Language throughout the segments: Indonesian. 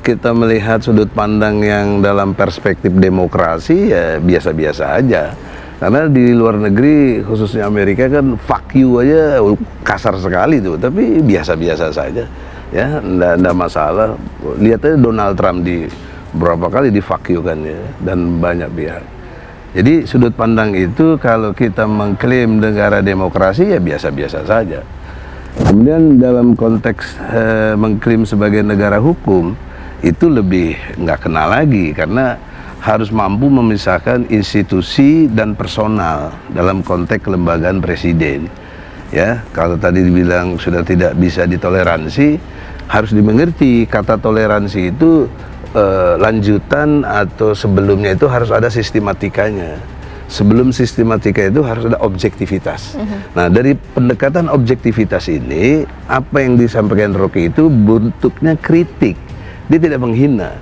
kita melihat sudut pandang yang dalam perspektif demokrasi ya biasa-biasa aja. Karena di luar negeri khususnya Amerika kan fuck you aja kasar sekali tuh, tapi biasa-biasa saja. Ya, enggak masalah. Lihat aja Donald Trump di berapa kali di fuck you kan ya, dan banyak pihak. Jadi sudut pandang itu kalau kita mengklaim negara demokrasi ya biasa-biasa saja. Kemudian dalam konteks mengklaim sebagai negara hukum itu lebih nggak kena lagi karena harus mampu memisahkan institusi dan personal dalam konteks kelembagaan presiden. Ya, kalau tadi dibilang sudah tidak bisa ditoleransi, harus dimengerti kata toleransi itu lanjutan atau sebelumnya itu harus ada sistematikanya. Sebelum sistematika itu harus ada objektivitas. Nah, dari pendekatan objektivitas ini, apa yang disampaikan Rocky itu bentuknya kritik. Dia tidak menghina.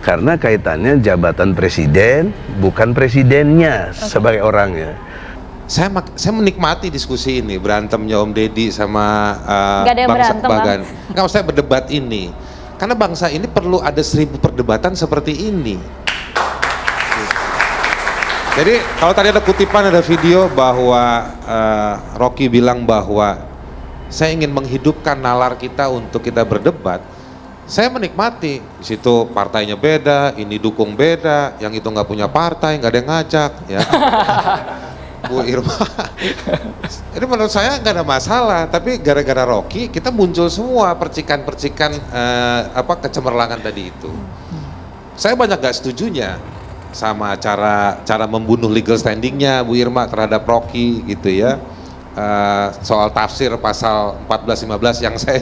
Karena kaitannya jabatan presiden, bukan presidennya sebagai orangnya. Saya menikmati diskusi ini, berantemnya Om Deddy sama bangsa Bagan. Enggak, maksudnya berdebat ini. Karena bangsa ini perlu ada 1000 perdebatan seperti ini. Jadi kalau tadi ada kutipan, ada video bahwa Rocky bilang bahwa saya ingin menghidupkan nalar kita untuk kita berdebat. Saya menikmati. Di situ partainya beda, ini dukung beda, yang itu nggak punya partai, nggak ada yang ngajak, ya. Bu Irma. Jadi menurut saya nggak ada masalah, tapi gara-gara Rocky kita muncul semua percikan-percikan kecemerlangan tadi itu. Saya banyak gak setujunya sama cara membunuh legal standingnya Bu Irma terhadap Rocky gitu ya. Soal tafsir pasal 14-15 yang saya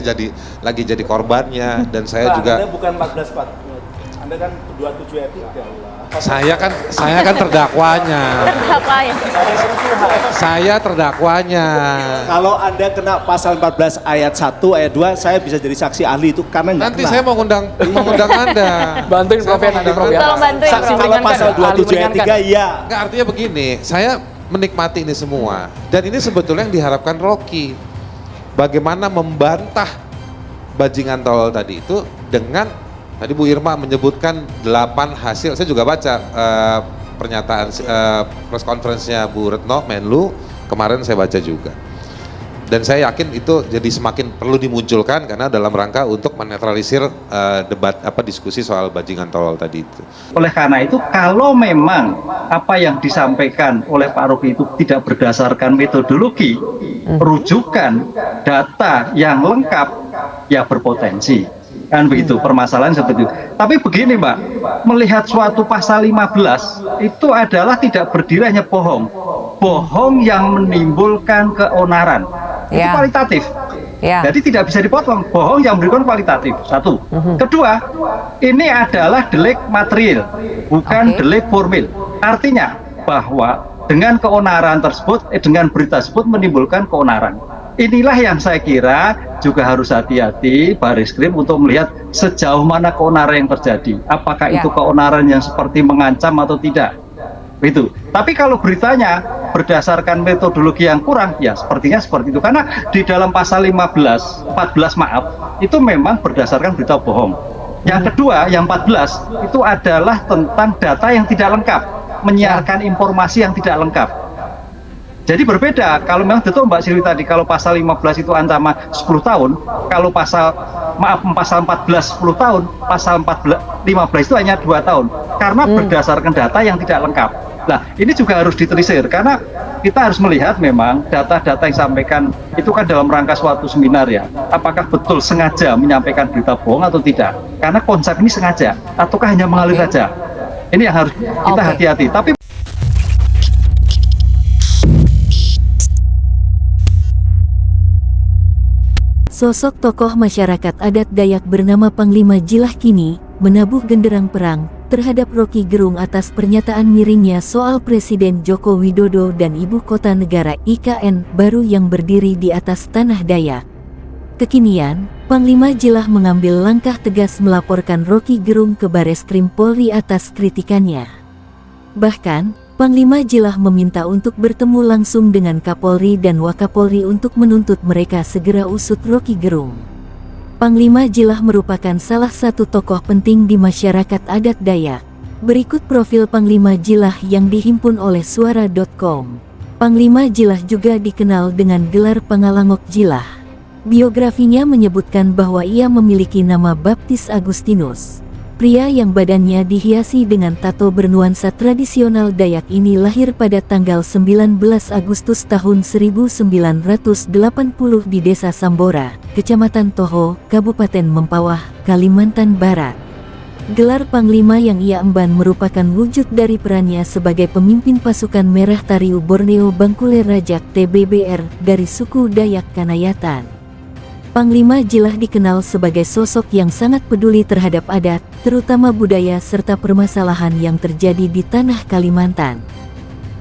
lagi jadi korbannya, dan saya juga. Anda bukan 14-14, Anda kan 27 ayat 3. Saya kan terdakwanya. Saya terdakwanya. Kalau Anda kena pasal 14 ayat 1 ayat 2, saya bisa jadi saksi ahli itu karena nggak nanti kena. saya mau ngundang Anda. Bantuin Prof ya nanti Prof ya. Tolong bantuin. Saksi kalau pasal 27 ayat 3 iya. Enggak, artinya begini, saya menikmati ini semua, dan ini sebetulnya yang diharapkan Rocky. Bagaimana membantah bajingan tolol tadi itu dengan tadi Bu Irma menyebutkan 8 hasil. Saya juga baca pernyataan press conference-nya Bu Retno Menlu kemarin, saya baca juga. Dan saya yakin itu jadi semakin perlu dimunculkan karena dalam rangka untuk menetralisir diskusi soal bajingan tolol tadi itu. Oleh karena itu, kalau memang apa yang disampaikan oleh Pak Rocky itu tidak berdasarkan metodologi, rujukan, data yang lengkap, ya berpotensi. Kan begitu, permasalahan seperti itu. Tapi begini Mbak, melihat suatu pasal 15 itu adalah tidak berdiri hanya bohong. Bohong yang menimbulkan keonaran. Itu kualitatif. Jadi tidak bisa dipotong. Bohong yang memberikan kualitatif. Satu. Kedua, ini adalah delik material, bukan delik formil. Artinya bahwa dengan keonaran tersebut, dengan berita tersebut menimbulkan keonaran. Inilah yang saya kira juga harus hati-hati Barisskrim untuk melihat sejauh mana keonaran yang terjadi. Apakah itu keonaran yang seperti mengancam atau tidak. Itu. Tapi kalau beritanya berdasarkan metodologi yang kurang, ya sepertinya seperti itu. Karena di dalam pasal 14 maaf, itu memang berdasarkan berita bohong. Yang kedua, yang 14, itu adalah tentang data yang tidak lengkap. Menyiarkan informasi yang tidak lengkap. Jadi berbeda, kalau memang betul Mbak Sri tadi, kalau pasal 15 itu ancaman 10 tahun, kalau pasal 14 10 tahun, pasal 15 itu hanya 2 tahun. Karena berdasarkan data yang tidak lengkap. Nah, ini juga harus ditelisir, karena kita harus melihat memang data-data yang disampaikan itu kan dalam rangka suatu seminar ya. Apakah betul sengaja menyampaikan berita bohong atau tidak? Karena konsep ini sengaja, ataukah hanya mengalir saja? Ini yang harus kita hati-hati. Tapi sosok tokoh masyarakat adat Dayak bernama Panglima Jilah kini menabuh genderang perang terhadap Rocky Gerung atas pernyataan miringnya soal Presiden Joko Widodo dan Ibu Kota Negara IKN baru yang berdiri di atas tanah Dayak. Kekinian, Panglima Jilah mengambil langkah tegas melaporkan Rocky Gerung ke Bareskrim Polri atas kritikannya. Bahkan, Panglima Jilah meminta untuk bertemu langsung dengan Kapolri dan Wakapolri untuk menuntut mereka segera usut Rocky Gerung. Panglima Jilah merupakan salah satu tokoh penting di masyarakat adat Dayak. Berikut profil Panglima Jilah yang dihimpun oleh Suara.com. Panglima Jilah juga dikenal dengan gelar Pangalangok Jilah. Biografinya menyebutkan bahwa ia memiliki nama baptis Agustinus. Pria yang badannya dihiasi dengan tato bernuansa tradisional Dayak ini lahir pada tanggal 19 Agustus tahun 1980 di Desa Sambora, Kecamatan Toho, Kabupaten Mempawah, Kalimantan Barat. Gelar Panglima yang ia emban merupakan wujud dari perannya sebagai pemimpin pasukan Merah Tariu Borneo Bangkule Rajak TBBR dari suku Dayak Kanayatan. Panglima Jilah dikenal sebagai sosok yang sangat peduli terhadap adat, terutama budaya serta permasalahan yang terjadi di tanah Kalimantan.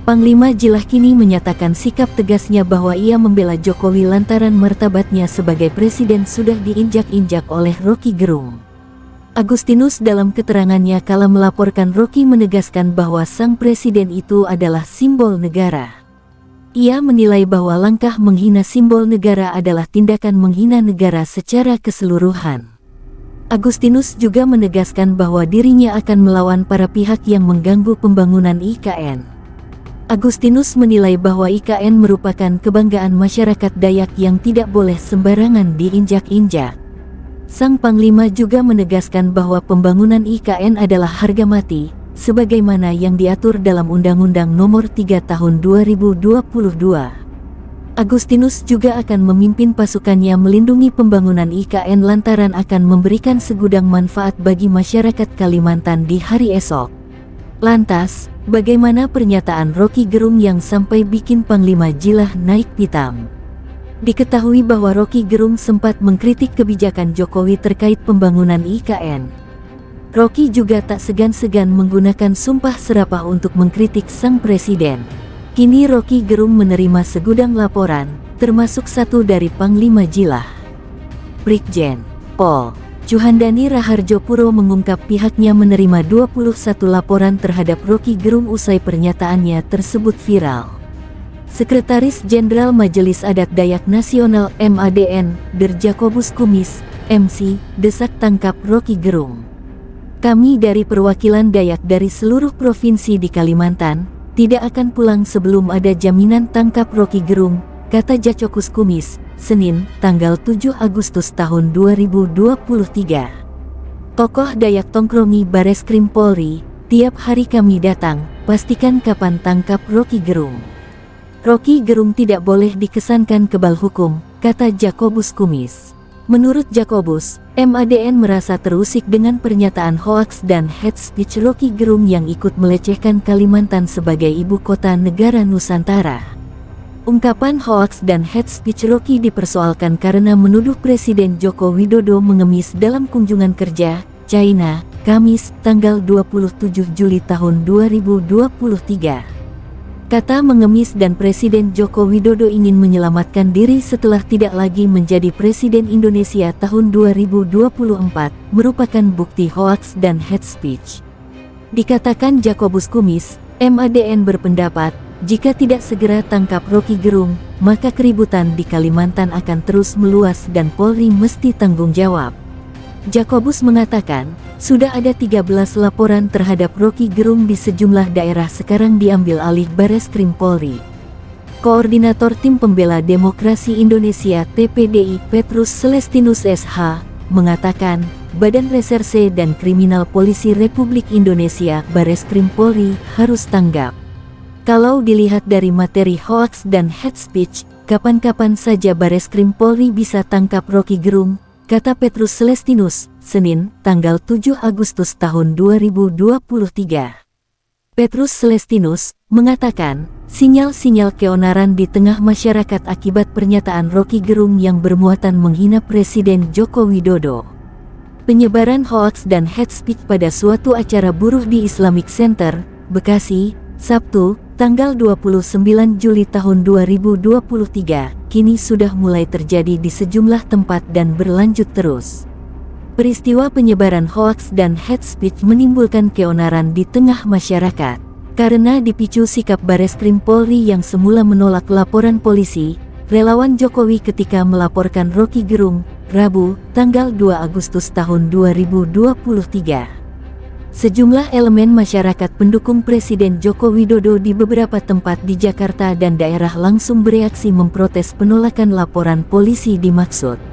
Panglima Jilah kini menyatakan sikap tegasnya bahwa ia membela Jokowi lantaran martabatnya sebagai presiden sudah diinjak-injak oleh Roky Gerung. Agustinus dalam keterangannya kala melaporkan Roky menegaskan bahwa sang presiden itu adalah simbol negara. Ia menilai bahwa langkah menghina simbol negara adalah tindakan menghina negara secara keseluruhan. Agustinus juga menegaskan bahwa dirinya akan melawan para pihak yang mengganggu pembangunan IKN. Agustinus menilai bahwa IKN merupakan kebanggaan masyarakat Dayak yang tidak boleh sembarangan diinjak-injak. Sang Panglima juga menegaskan bahwa pembangunan IKN adalah harga mati, sebagaimana yang diatur dalam Undang-Undang Nomor 3 Tahun 2022. Agustinus juga akan memimpin pasukannya melindungi pembangunan IKN lantaran akan memberikan segudang manfaat bagi masyarakat Kalimantan di hari esok. Lantas, bagaimana pernyataan Roky Gerung yang sampai bikin Panglima Jilah naik pitam? Diketahui bahwa Roky Gerung sempat mengkritik kebijakan Jokowi terkait pembangunan IKN. Roky juga tak segan-segan menggunakan sumpah serapah untuk mengkritik sang presiden. Kini Roky Gerung menerima segudang laporan, termasuk satu dari Panglima Jilah. Brigjen Pol Cuhandani Raharjopuro mengungkap pihaknya menerima 21 laporan terhadap Roky Gerung usai pernyataannya tersebut viral. Sekretaris Jenderal Majelis Adat Dayak Nasional MADN, Der Jacobus Kumis, MC, desak tangkap Roky Gerung. Kami dari perwakilan Dayak dari seluruh provinsi di Kalimantan, tidak akan pulang sebelum ada jaminan tangkap Roky Gerung, kata Jacobus Kumis, Senin, tanggal 7 Agustus tahun 2023. Tokoh Dayak tongkrongi Bareskrim Polri, tiap hari kami datang, pastikan kapan tangkap Roky Gerung. Roky Gerung tidak boleh dikesankan kebal hukum, kata Jacobus Kumis. Menurut Jacobus, MADN merasa terusik dengan pernyataan hoaks dan hate speech Roky Gerung yang ikut melecehkan Kalimantan sebagai ibu kota negara Nusantara. Ungkapan hoaks dan hate speech Roky dipersoalkan karena menuduh Presiden Joko Widodo mengemis dalam kunjungan kerja China, Kamis, tanggal 27 Juli tahun 2023. Kata mengemis dan Presiden Joko Widodo ingin menyelamatkan diri setelah tidak lagi menjadi Presiden Indonesia tahun 2024 merupakan bukti hoaks dan hate speech. Dikatakan Jacobus Kumis, MADN berpendapat, jika tidak segera tangkap Roky Gerung, maka keributan di Kalimantan akan terus meluas dan Polri mesti tanggung jawab. Jacobus mengatakan, sudah ada 13 laporan terhadap Roky Gerung di sejumlah daerah sekarang diambil alih Bareskrim Polri. Koordinator Tim Pembela Demokrasi Indonesia TPDI Petrus Celestinus SH, mengatakan, Badan Reserse dan Kriminal Polisi Republik Indonesia Bareskrim Polri harus tanggap. Kalau dilihat dari materi hoaks dan hate speech, kapan-kapan saja Bareskrim Polri bisa tangkap Roky Gerung, kata Petrus Celestinus, Senin, tanggal 7 Agustus tahun 2023. Petrus Celestinus mengatakan, sinyal-sinyal keonaran di tengah masyarakat akibat pernyataan Roky Gerung yang bermuatan menghina Presiden Joko Widodo. Penyebaran hoaks dan hate speech pada suatu acara buruh di Islamic Center, Bekasi, Sabtu, tanggal 29 Juli tahun 2023, kini sudah mulai terjadi di sejumlah tempat dan berlanjut terus. Peristiwa penyebaran hoaks dan hate speech menimbulkan keonaran di tengah masyarakat. Karena dipicu sikap Bareskrim Polri yang semula menolak laporan polisi, relawan Jokowi ketika melaporkan Roky Gerung, Rabu, tanggal 2 Agustus tahun 2023. Sejumlah elemen masyarakat pendukung Presiden Joko Widodo di beberapa tempat di Jakarta dan daerah langsung bereaksi memprotes penolakan laporan polisi dimaksud.